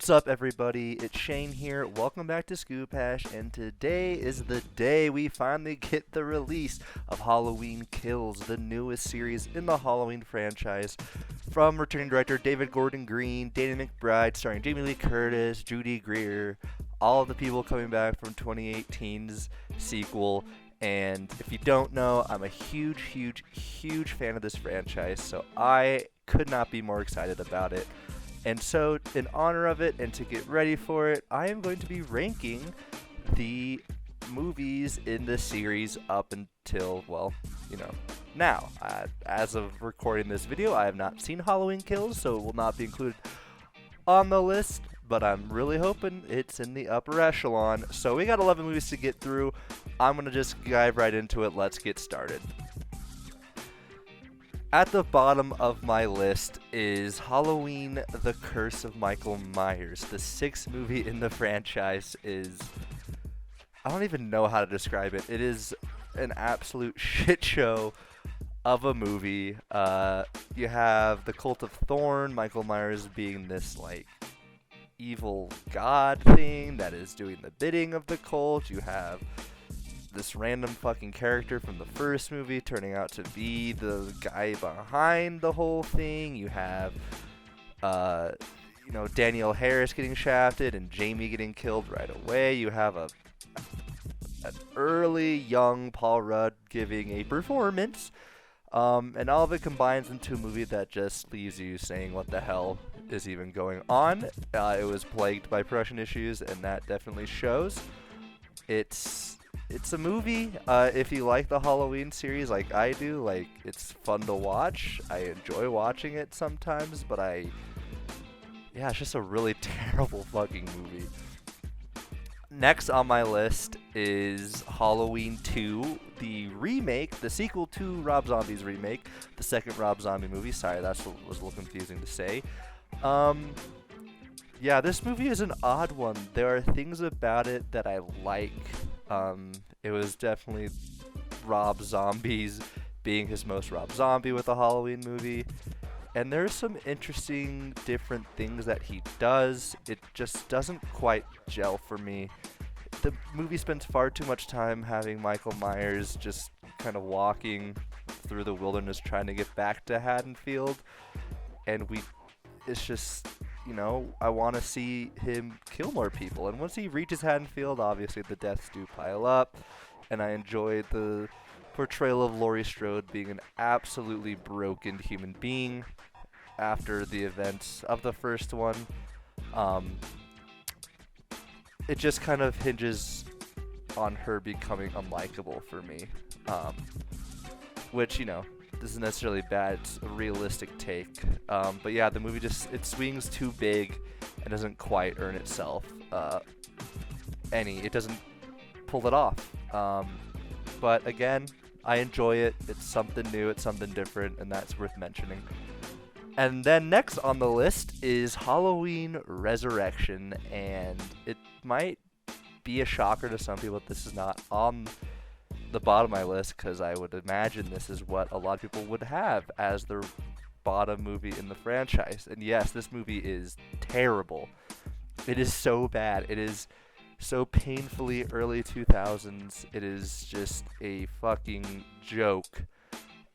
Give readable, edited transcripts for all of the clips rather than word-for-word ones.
What's up, everybody? It's Shane here. Welcome back to ScoopHash, and today is the day we finally get the release of Halloween Kills, the newest series in the Halloween franchise, from returning director David Gordon Green, Danny McBride, starring Jamie Lee Curtis, Judy Greer, all of the people coming back from 2018's sequel. And if you don't know, I'm a huge fan of this franchise, so I could not be more excited about it. And so, in honor of it and to get ready for it, I am going to be ranking the movies in the series up until, well, now. As of recording this video, I have not seen Halloween Kills, so it will not be included on the list, but I'm really hoping it's in the upper echelon. So we got 11 movies to get through. I'm going to just dive right into it. Let's get started. At the bottom of my list is Halloween: The Curse of Michael Myers. The sixth movie in the franchise is... I don't even know how to describe it. It is an absolute shit show of a movie. You have the Cult of Thorn, Michael Myers being this, evil god thing that is doing the bidding of the cult. You have this random fucking character from the first movie turning out to be the guy behind the whole thing. You have, Danielle Harris getting shafted and Jamie getting killed right away. You have an early young Paul Rudd giving a performance. And all of it combines into a movie that just leaves you saying, what the hell is even going on? It was plagued by production issues, and that definitely shows. It's a movie, if you like the Halloween series like I do, it's fun to watch. I enjoy watching it sometimes, but it's just a really terrible fucking movie. Next on my list is Halloween 2, the remake, the sequel to Rob Zombie's remake, the second Rob Zombie movie. Sorry, that's what was a little confusing to say. This movie is an odd one. There are things about it that I like. It was definitely Rob Zombie's being his most Rob Zombie with a Halloween movie. And there's some interesting different things that he does. It just doesn't quite gel for me. The movie spends far too much time having Michael Myers just kind of walking through the wilderness trying to get back to Haddonfield. And it's just, I want to see him kill more people. And once he reaches Haddonfield, obviously the deaths do pile up. And I enjoyed the portrayal of Laurie Strode being an absolutely broken human being after the events of the first one. It just kind of hinges on her becoming unlikable for me, which, isn't necessarily bad. It's a realistic take. But yeah, the movie it swings too big and doesn't quite earn itself it doesn't pull it off. But again, I enjoy it. It's something new, it's something different, and that's worth mentioning. And then next on the list is Halloween Resurrection, and it might be a shocker to some people that this is not on the bottom of my list, because I would imagine this is what a lot of people would have as their bottom movie in the franchise. And yes, this movie is terrible. It is so bad. It is so painfully early 2000s. It is just a fucking joke.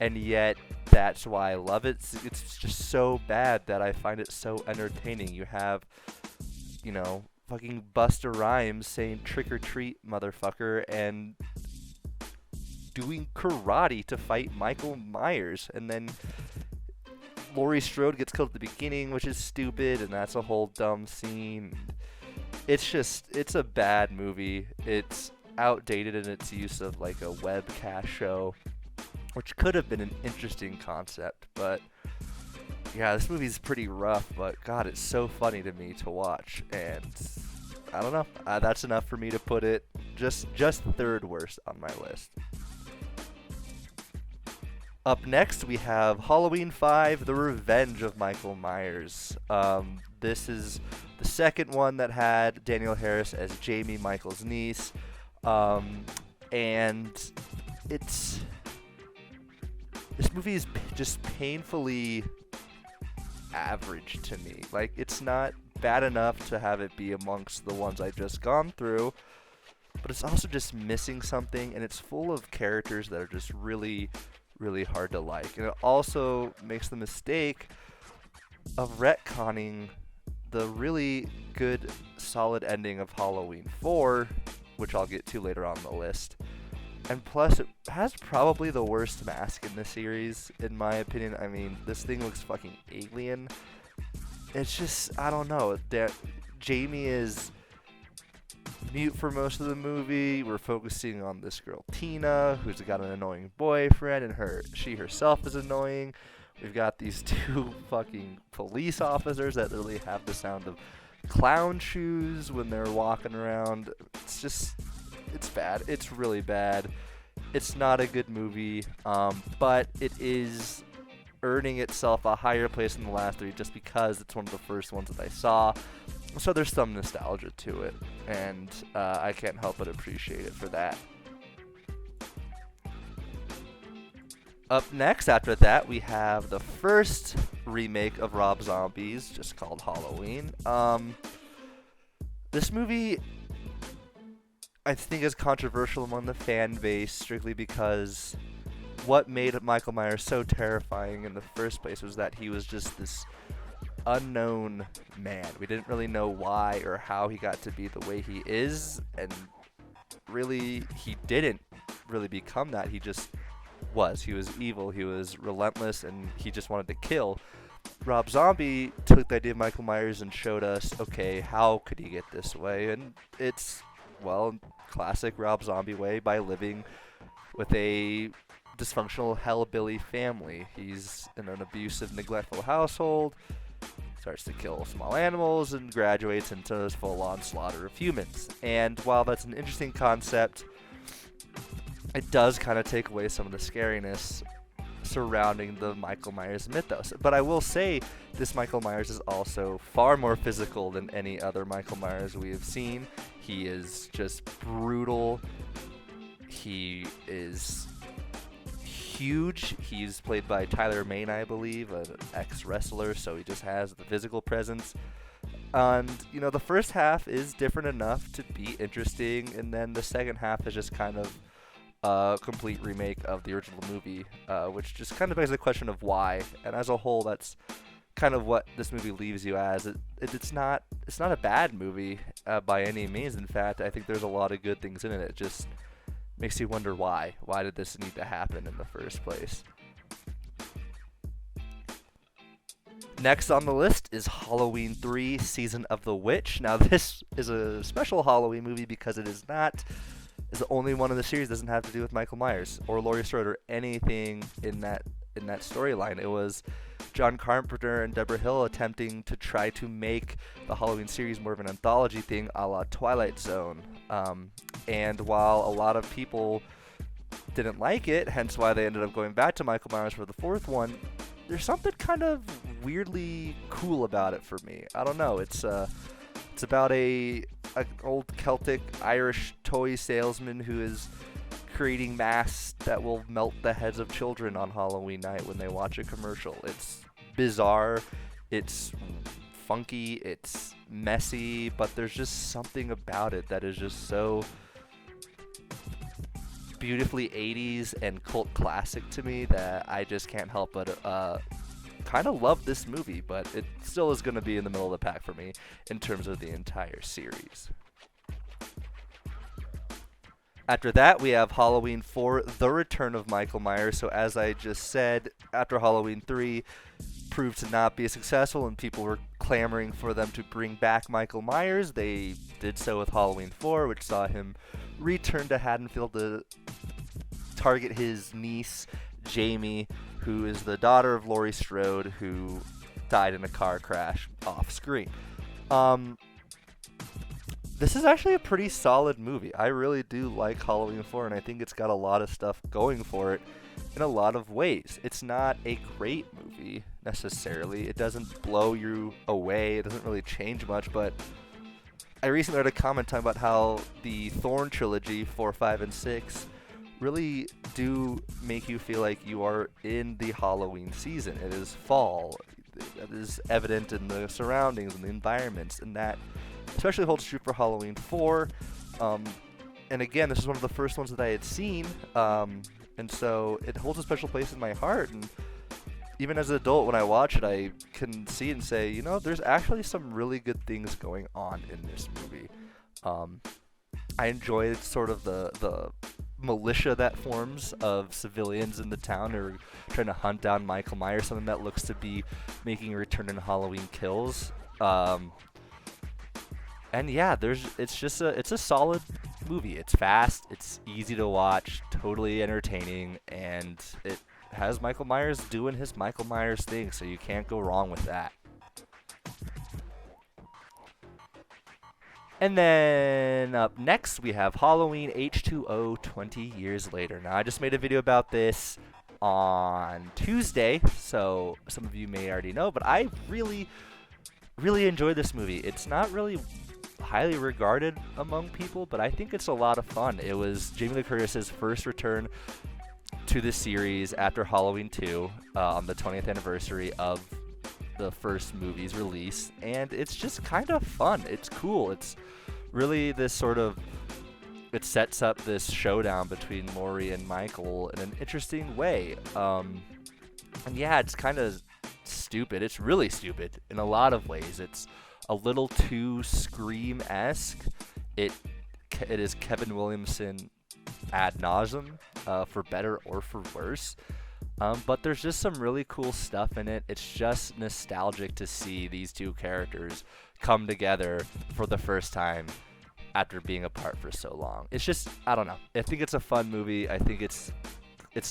And yet, that's why I love it. It's just so bad that I find it so entertaining. You have, fucking Busta Rhymes saying trick or treat, motherfucker, and doing karate to fight Michael Myers. And then Laurie Strode gets killed at the beginning, which is stupid, and that's a whole dumb scene. It's a bad movie. It's outdated in its use of a webcast show, which could have been an interesting concept, but yeah, this movie's pretty rough, but God, it's so funny to me to watch, and I don't know, that's enough for me to put it just third worst on my list. Up next, we have Halloween 5, The Revenge of Michael Myers. This is the second one that had Danielle Harris as Jamie, Michael's niece, and this movie is just painfully average to me. It's not bad enough to have it be amongst the ones I've just gone through, but it's also just missing something, and it's full of characters that are just really, really hard to like. And it also makes the mistake of retconning the really good, solid ending of Halloween 4, which I'll get to later on the list. And plus, it has probably the worst mask in the series, in my opinion. I mean, this thing looks fucking alien. It's just, I don't know. Jamie is mute for most of the movie. We're focusing on this girl, Tina, who's got an annoying boyfriend, and she herself is annoying. We've got these two fucking police officers that literally have the sound of clown shoes when they're walking around. It's just, it's bad. It's really bad. It's not a good movie, but it is earning itself a higher place in the last three just because it's one of the first ones that I saw. So there's some nostalgia to it, and I can't help but appreciate it for that. Up next after that, we have the first remake of Rob Zombie's, just called Halloween. This movie, I think, is controversial among the fan base strictly because what made Michael Myers so terrifying in the first place was that he was just this unknown man. We didn't really know why or how he got to be the way he is, and really, he didn't really become that. He just was. He was evil, he was relentless, and he just wanted to kill. Rob Zombie took the idea of Michael Myers and showed us, okay, how could he get this way? And it's, well, classic Rob Zombie way, by living with a dysfunctional hellbilly family. He's in an abusive, neglectful household, starts to kill small animals, and graduates into this full-on slaughter of humans. And while that's an interesting concept, it does kind of take away some of the scariness surrounding the Michael Myers mythos. But I will say, this Michael Myers is also far more physical than any other Michael Myers we have seen. He is just brutal. He is huge. He's played by Tyler Mane, I believe, an ex-wrestler, so he just has the physical presence. And, you know, the first half is different enough to be interesting, and then the second half is just kind of a complete remake of the original movie, which just kind of begs the question of why. And as a whole, that's kind of what this movie leaves you as. It's not a bad movie by any means. In fact, I think there's a lot of good things in it. It just makes you wonder why. Why did this need to happen in the first place? Next on the list is Halloween 3: Season of the Witch. Now, this is a special Halloween movie because it is the only one in the series that doesn't have to do with Michael Myers or Laurie Strode or anything in that storyline. It was John Carpenter and Deborah Hill attempting to try to make the Halloween series more of an anthology thing, a la Twilight Zone. And while a lot of people didn't like it, hence why they ended up going back to Michael Myers for the fourth one, there's something kind of weirdly cool about it for me. I don't know. It's about an old Celtic Irish toy salesman who is creating masks that will melt the heads of children on Halloween night when they watch a commercial. It's bizarre, it's funky, it's messy, but there's just something about it that is just so beautifully 80s and cult classic to me that I just can't help but kind of love this movie, but it still is going to be in the middle of the pack for me in terms of the entire series. After that, we have Halloween 4: The Return of Michael Myers. So as I just said, after Halloween 3 proved to not be successful and people were clamoring for them to bring back Michael Myers, they did so with Halloween 4, which saw him return to Haddonfield to target his niece, Jamie, who is the daughter of Laurie Strode, who died in a car crash off screen. This is actually a pretty solid movie. I really do like Halloween 4, and I think it's got a lot of stuff going for it in a lot of ways. It's not a great movie, necessarily. It doesn't blow you away. It doesn't really change much, but I recently read a comment talking about how the Thorn trilogy, 4, 5, and 6, really do make you feel like you are in the Halloween season. It is fall. that is evident in the surroundings and the environments, and that especially holds true for Halloween 4. And again, this is one of the first ones that I had seen, and so it holds a special place in my heart. And even as an adult, when I watch it, I can see and say, you know, there's actually some really good things going on in this movie. I enjoy sort of the militia that forms of civilians in the town who are trying to hunt down Michael Myers, something that looks to be making a return in Halloween Kills. And yeah, it's a solid movie. It's fast, it's easy to watch, totally entertaining, and it has Michael Myers doing his Michael Myers thing, so you can't go wrong with that. And then up next, we have Halloween H2O 20 years later. Now, I just made a video about this on Tuesday, so some of you may already know, but I really, really enjoyed this movie. It's not really highly regarded among people, but I think it's a lot of fun. It was Jamie Lee Curtis's first return to the series after Halloween 2 on the 20th anniversary of the first movie's release, and it's just kind of fun. It's cool. It's really this sort of, it sets up this showdown between Laurie and Michael in an interesting way. And yeah, it's kind of stupid. It's really stupid in a lot of ways. It's a little too Scream-esque. It is Kevin Williamson ad nauseum, for better or for worse. But there's just some really cool stuff in it. It's just nostalgic to see these two characters come together for the first time after being apart for so long. It's just, I don't know. I think it's a fun movie. I think it's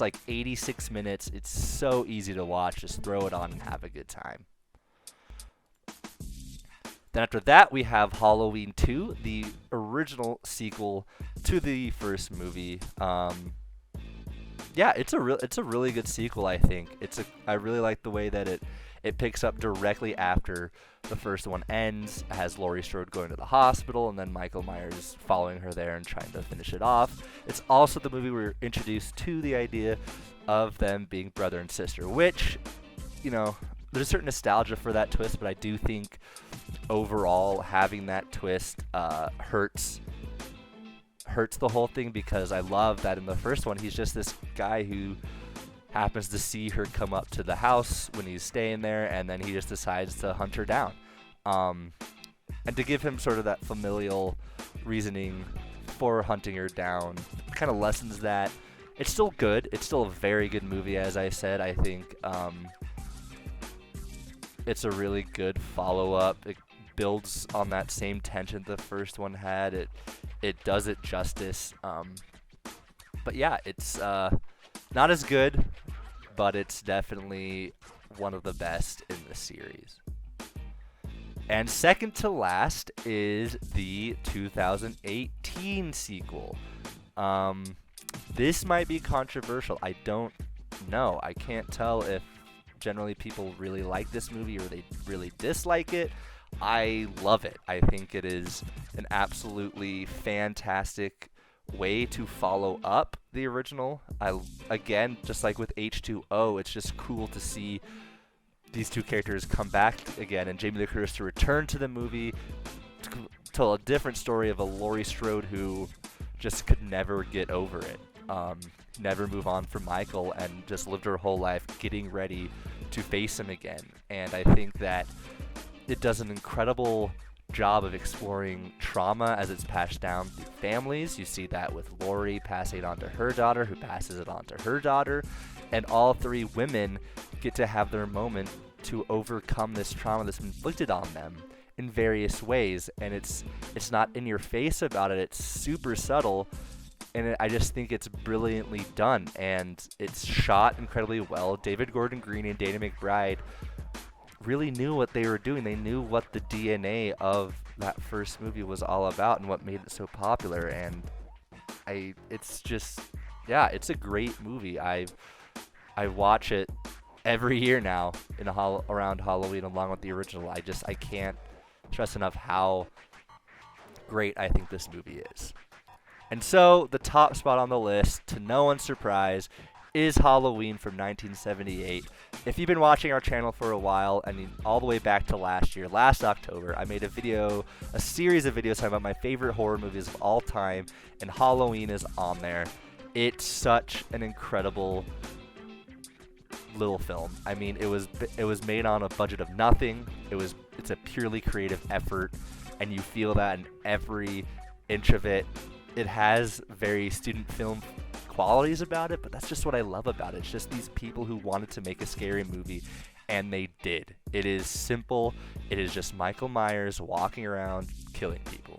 like 86 minutes. It's so easy to watch. Just throw it on and have a good time. Then after that, we have Halloween 2, the original sequel to the first movie. Yeah, it's a really good sequel, I think. I really like the way that it picks up directly after the first one ends, has Laurie Strode going to the hospital, and then Michael Myers following her there and trying to finish it off. It's also the movie where we're introduced to the idea of them being brother and sister, which, you know, there's a certain nostalgia for that twist, but I do think overall having that twist hurts the whole thing, because I love that in the first one he's just this guy who happens to see her come up to the house when he's staying there, and then he just decides to hunt her down. And to give him sort of that familial reasoning for hunting her down kind of lessens that. It's still good. It's still a very good movie, as I said. I think it's a really good follow-up. It builds on that same tension the first one had. It does it justice. But yeah, it's not as good, but it's definitely one of the best in the series. And second to last is the 2018 sequel. This might be controversial. I don't know. I can't tell if generally people really like this movie or they really dislike it. I love it. I think it is an absolutely fantastic way to follow up the original. Again, just like with H2O, it's just cool to see these two characters come back again, and Jamie Lee Curtis to return to the movie to tell a different story of a Laurie Strode who just could never get over it, never move on from Michael, and just lived her whole life getting ready to face him again. And I think that it does an incredible job of exploring trauma as it's passed down through families. You see that with Laurie passing it on to her daughter, who passes it on to her daughter, and all three women get to have their moment to overcome this trauma that's inflicted on them in various ways. And it's not in your face about it. It's super subtle, and I just think it's brilliantly done, and it's shot incredibly well. David Gordon Green and Dana McBride really knew what they were doing. They knew what the DNA of that first movie was all about and what made it so popular. And it's just, yeah, it's a great movie. I watch it every year now around Halloween along with the original. I can't stress enough how great I think this movie is. And so the top spot on the list, to no one's surprise, is Halloween from 1978. If you've been watching our channel for a while, I mean all the way back to last October, I made a series of videos talking about my favorite horror movies of all time, and Halloween is on there. It's such an incredible little film. I mean, it was made on a budget of nothing. It's a purely creative effort, and you feel that in every inch of it. It has very student film qualities about it, but that's just what I love about it. It's just these people who wanted to make a scary movie, and they did. It is simple. It is just Michael Myers walking around killing people,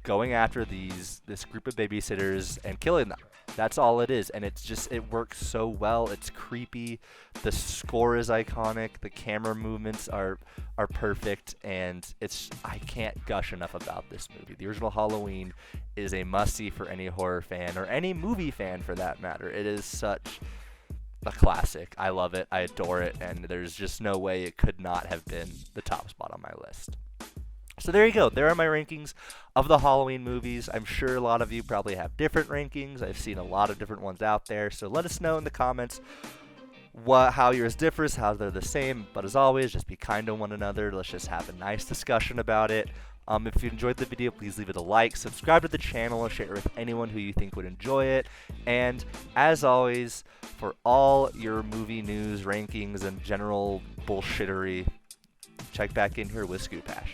going after this group of babysitters and killing them. That's all it is, and it works so well. It's creepy. The score is iconic. The camera movements are perfect, and I can't gush enough about this movie. The original Halloween is a must-see for any horror fan or any movie fan for that matter. It is such a classic. I love it. I adore it, and there's just no way it could not have been the top spot on my list. So there you go. There are my rankings of the Halloween movies. I'm sure a lot of you probably have different rankings. I've seen a lot of different ones out there. So let us know in the comments how yours differs, how they're the same. But as always, just be kind to one another. Let's just have a nice discussion about it. If you enjoyed the video, please leave it a like. Subscribe to the channel and share it with anyone who you think would enjoy it. And as always, for all your movie news, rankings, and general bullshittery, check back in here with ScoopHash.